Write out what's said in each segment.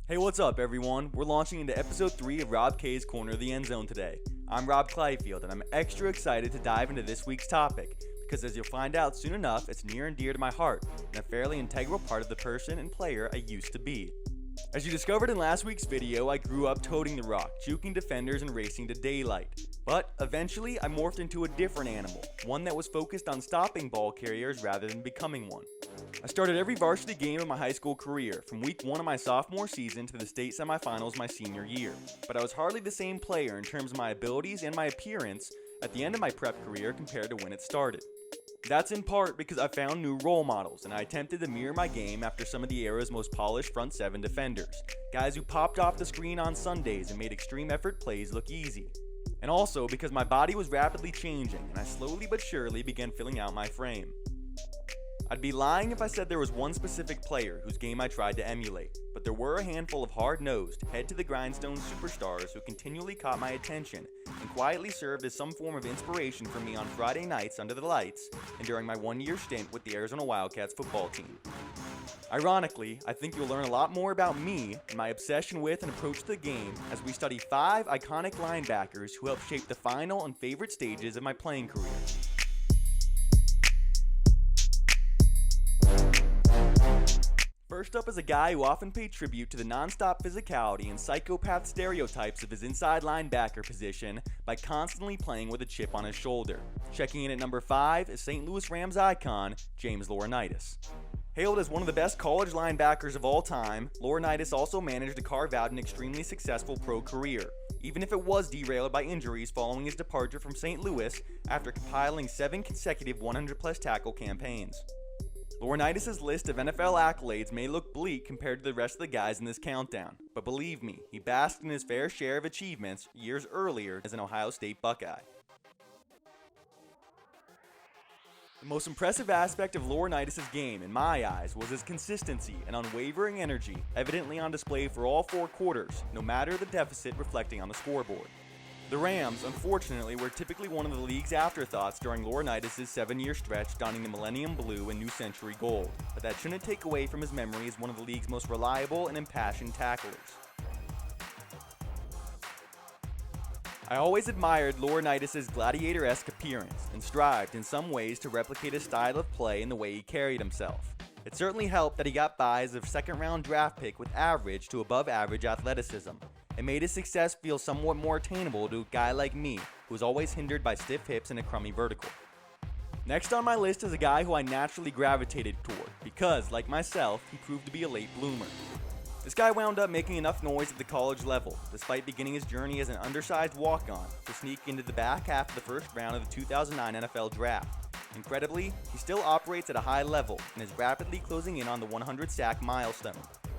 Hey, what's up, everyone? We're launching into episode 3 of Rob K's Corner of the End Zone today. I'm Rob Clyfield, and I'm extra excited to dive into this week's topic, because as you'll find out soon enough, it's near and dear to my heart, and a fairly integral part of the person and player I used to be. As you discovered in last week's video, I grew up toting the rock, juking defenders and racing to daylight. But eventually, I morphed into a different animal, one that was focused on stopping ball carriers rather than becoming one. I started every varsity game of my high school career, from week 1 of my sophomore season to the state semifinals my senior year. But I was hardly the same player in terms of my abilities and my appearance at the end of my prep career compared to when it started. That's in part because I found new role models, and I attempted to mirror my game after some of the era's most polished front 7 defenders, guys who popped off the screen on Sundays and made extreme effort plays look easy. And also because my body was rapidly changing, and I slowly but surely began filling out my frame. I'd be lying if I said there was one specific player whose game I tried to emulate, but there were a handful of hard-nosed, head-to-the-grindstone superstars who continually caught my attention and quietly served as some form of inspiration for me on Friday nights under the lights and during my one-year stint with the Arizona Wildcats football team. Ironically, I think you'll learn a lot more about me and my obsession with and approach to the game as we study 5 iconic linebackers who helped shape the final and favorite stages of my playing career. First up is a guy who often paid tribute to the non-stop physicality and psychopath stereotypes of his inside linebacker position by constantly playing with a chip on his shoulder. Checking in at number 5 is St. Louis Rams icon, James Laurinaitis. Hailed as one of the best college linebackers of all time, Laurinaitis also managed to carve out an extremely successful pro career, even if it was derailed by injuries following his departure from St. Louis after compiling 7 consecutive 100-plus tackle campaigns. Laurinaitis' list of NFL accolades may look bleak compared to the rest of the guys in this countdown, but believe me, he basked in his fair share of achievements years earlier as an Ohio State Buckeye. The most impressive aspect of Laurinaitis' game, in my eyes, was his consistency and unwavering energy, evidently on display for all 4 quarters, no matter the deficit reflecting on the scoreboard. The Rams, unfortunately, were typically one of the league's afterthoughts during Laurinaitis' 7-year stretch donning the Millennium Blue and New Century Gold, but that shouldn't take away from his memory as one of the league's most reliable and impassioned tacklers. I always admired Laurinaitis' gladiator-esque appearance and strived in some ways to replicate his style of play and the way he carried himself. It certainly helped that he got by as a second-round draft pick with average to above-average athleticism. It made his success feel somewhat more attainable to a guy like me, who was always hindered by stiff hips and a crummy vertical. Next on my list is a guy who I naturally gravitated toward, because, like myself, he proved to be a late bloomer. This guy wound up making enough noise at the college level, despite beginning his journey as an undersized walk-on, to sneak into the back half of the first round of the 2009 NFL Draft. Incredibly, he still operates at a high level and is rapidly closing in on the 100-sack milestone.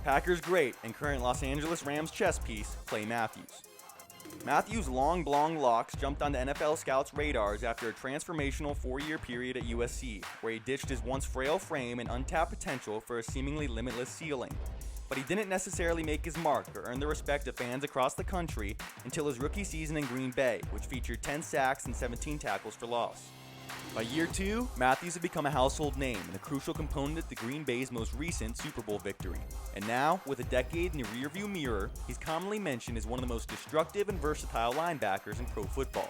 Packers great and current Los Angeles Rams chess piece, Clay Matthews. Matthews' long blonde locks jumped onto NFL scouts' radars after a transformational 4-year period at USC, where he ditched his once frail frame and untapped potential for a seemingly limitless ceiling. But he didn't necessarily make his mark or earn the respect of fans across the country until his rookie season in Green Bay, which featured 10 sacks and 17 tackles for loss. By year 2, Matthews had become a household name and a crucial component of the Green Bay's most recent Super Bowl victory. And now, with a decade in the rearview mirror, he's commonly mentioned as one of the most destructive and versatile linebackers in pro football.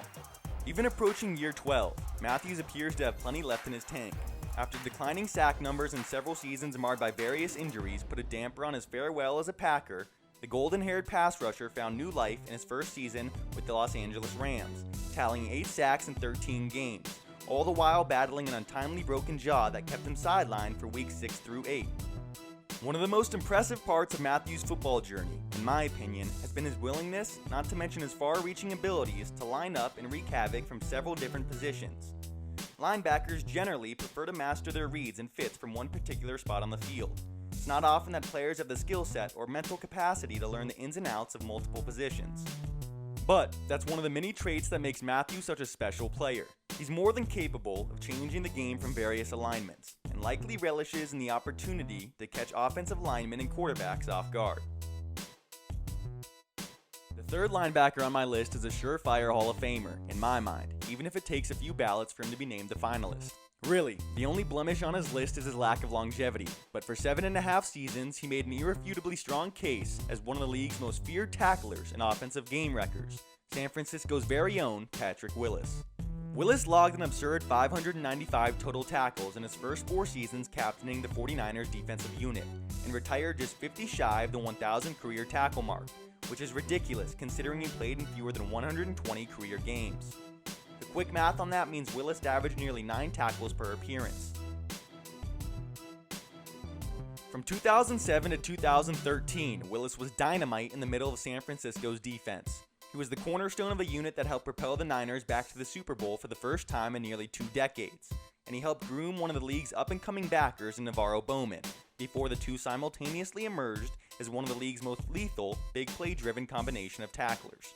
Even approaching year 12, Matthews appears to have plenty left in his tank. After declining sack numbers and several seasons marred by various injuries put a damper on his farewell as a Packer, the golden-haired pass rusher found new life in his first season with the Los Angeles Rams, tallying 8 sacks in 13 games. All the while battling an untimely broken jaw that kept him sidelined for weeks 6 through 8. One of the most impressive parts of Matthews' football journey, in my opinion, has been his willingness, not to mention his far-reaching abilities, to line up and wreak havoc from several different positions. Linebackers generally prefer to master their reads and fits from one particular spot on the field. It's not often that players have the skill set or mental capacity to learn the ins and outs of multiple positions. But that's one of the many traits that makes Matthews such a special player. He's more than capable of changing the game from various alignments, and likely relishes in the opportunity to catch offensive linemen and quarterbacks off guard. The third linebacker on my list is a surefire Hall of Famer, in my mind, even if it takes a few ballots for him to be named a finalist. Really, the only blemish on his list is his lack of longevity, but for 7.5 seasons, he made an irrefutably strong case as one of the league's most feared tacklers and offensive game wreckers, San Francisco's very own Patrick Willis. Willis logged an absurd 595 total tackles in his first 4 seasons captaining the 49ers defensive unit, and retired just 50 shy of the 1,000 career tackle mark, which is ridiculous considering he played in fewer than 120 career games. The quick math on that means Willis averaged nearly 9 tackles per appearance. From 2007 to 2013, Willis was dynamite in the middle of San Francisco's defense. He was the cornerstone of a unit that helped propel the Niners back to the Super Bowl for the first time in nearly 2 decades, and he helped groom one of the league's up-and-coming backers in Navarro Bowman, before the two simultaneously emerged as one of the league's most lethal, big play-driven combination of tacklers.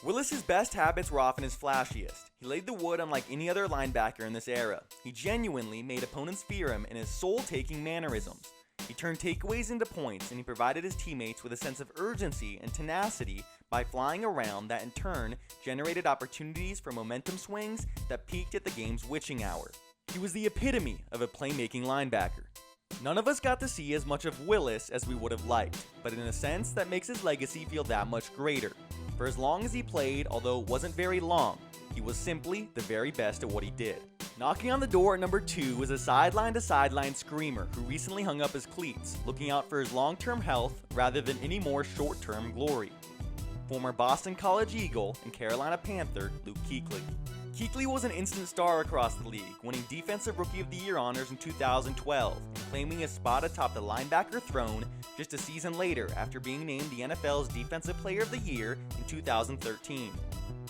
Willis's best habits were often his flashiest. He laid the wood unlike any other linebacker in this era. He genuinely made opponents fear him in his soul-taking mannerisms. He turned takeaways into points, and he provided his teammates with a sense of urgency and tenacity by flying around that in turn generated opportunities for momentum swings that peaked at the game's witching hour. He was the epitome of a playmaking linebacker. None of us got to see as much of Willis as we would have liked, but in a sense that makes his legacy feel that much greater. For as long as he played, although it wasn't very long, he was simply the very best at what he did. Knocking on the door at number 2 was a sideline-to-sideline screamer who recently hung up his cleats, looking out for his long-term health rather than any more short-term glory. Former Boston College Eagle and Carolina Panther Luke Kuechly. Kuechly was an instant star across the league, winning Defensive Rookie of the Year honors in 2012 and claiming his spot atop the linebacker throne just a season later after being named the NFL's Defensive Player of the Year in 2013.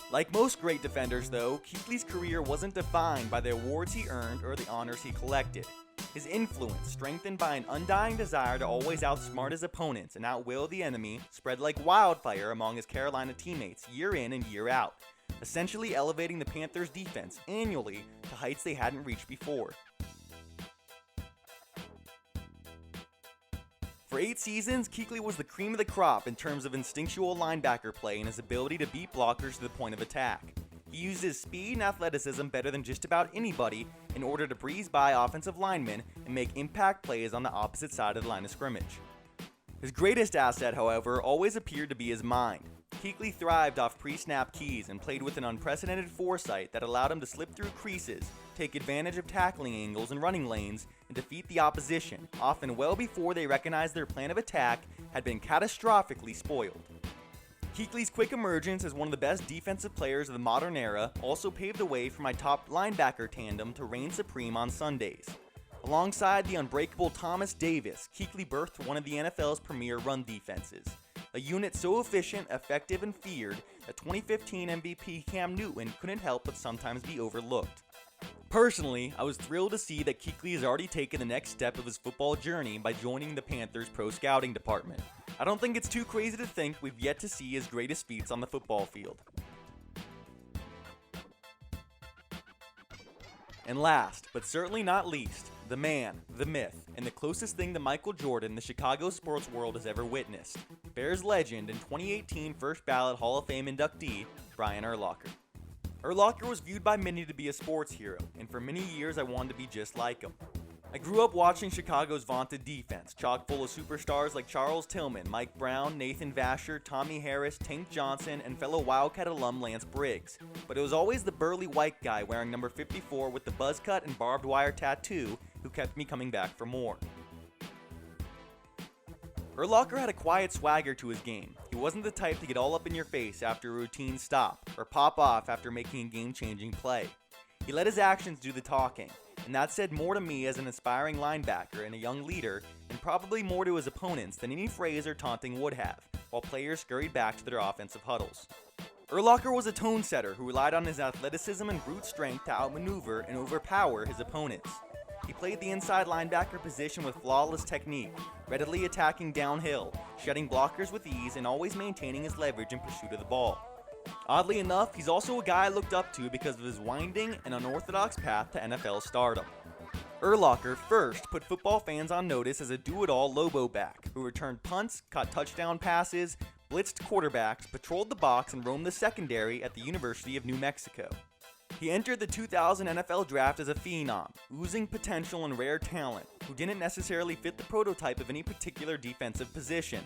Like most great defenders though, Kuechly's career wasn't defined by the awards he earned or the honors he collected. His influence, strengthened by an undying desire to always outsmart his opponents and outwill the enemy, spread like wildfire among his Carolina teammates year in and year out, essentially elevating the Panthers' defense annually to heights they hadn't reached before. For 8 seasons, Kuechly was the cream of the crop in terms of instinctual linebacker play and his ability to beat blockers to the point of attack. He used his speed and athleticism better than just about anybody in order to breeze by offensive linemen and make impact plays on the opposite side of the line of scrimmage. His greatest asset, however, always appeared to be his mind. Kuechly thrived off pre-snap keys and played with an unprecedented foresight that allowed him to slip through creases, take advantage of tackling angles and running lanes, and defeat the opposition, often well before they recognized their plan of attack had been catastrophically spoiled. Kuechly's quick emergence as one of the best defensive players of the modern era also paved the way for my top linebacker tandem to reign supreme on Sundays. Alongside the unbreakable Thomas Davis, Kuechly birthed one of the NFL's premier run defenses. A unit so efficient, effective, and feared that 2015 MVP Cam Newton couldn't help but sometimes be overlooked. Personally, I was thrilled to see that Kuechly has already taken the next step of his football journey by joining the Panthers' pro scouting department. I don't think it's too crazy to think we've yet to see his greatest feats on the football field. And last, but certainly not least, the man, the myth, and the closest thing to Michael Jordan the Chicago sports world has ever witnessed. Bears legend and 2018 first ballot Hall of Fame inductee, Brian Urlacher. Urlacher was viewed by many to be a sports hero, and for many years I wanted to be just like him. I grew up watching Chicago's vaunted defense, chock full of superstars like Charles Tillman, Mike Brown, Nathan Vasher, Tommy Harris, Tank Johnson, and fellow Wildcat alum Lance Briggs. But it was always the burly white guy wearing number 54 with the buzz cut and barbed wire tattoo who kept me coming back for more. Urlacher had a quiet swagger to his game. He wasn't the type to get all up in your face after a routine stop, or pop off after making a game-changing play. He let his actions do the talking, and that said more to me as an aspiring linebacker and a young leader, and probably more to his opponents than any phrase or taunting would have, while players scurried back to their offensive huddles. Urlacher was a tone setter who relied on his athleticism and brute strength to outmaneuver and overpower his opponents. He played the inside linebacker position with flawless technique, readily attacking downhill, shedding blockers with ease, and always maintaining his leverage in pursuit of the ball. Oddly enough, he's also a guy I looked up to because of his winding and unorthodox path to NFL stardom. Urlacher first put football fans on notice as a do-it-all Lobo back who returned punts, caught touchdown passes, blitzed quarterbacks, patrolled the box, and roamed the secondary at the University of New Mexico. He entered the 2000 NFL Draft as a phenom, oozing potential and rare talent, who didn't necessarily fit the prototype of any particular defensive position.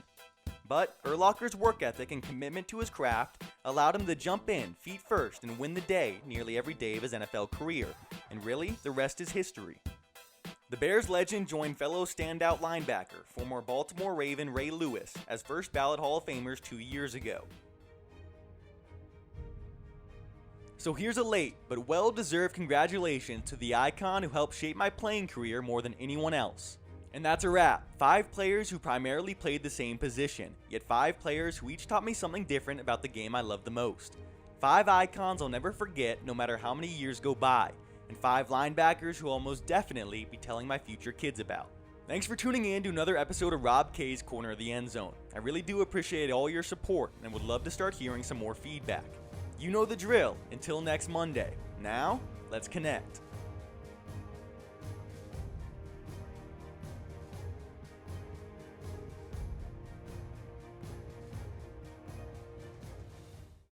But Urlacher's work ethic and commitment to his craft allowed him to jump in, feet first, and win the day nearly every day of his NFL career. And really, the rest is history. The Bears legend joined fellow standout linebacker, former Baltimore Raven Ray Lewis, as first ballot Hall of Famers 2 years ago. So here's a late, but well-deserved congratulations to the icon who helped shape my playing career more than anyone else. And that's a wrap. 5 players who primarily played the same position, yet 5 players who each taught me something different about the game I love the most. 5 icons I'll never forget no matter how many years go by, and 5 linebackers who I'll most definitely be telling my future kids about. Thanks for tuning in to another episode of Rob K's Corner of the End Zone. I really do appreciate all your support and would love to start hearing some more feedback. You know the drill. Until next Monday. Now, let's connect.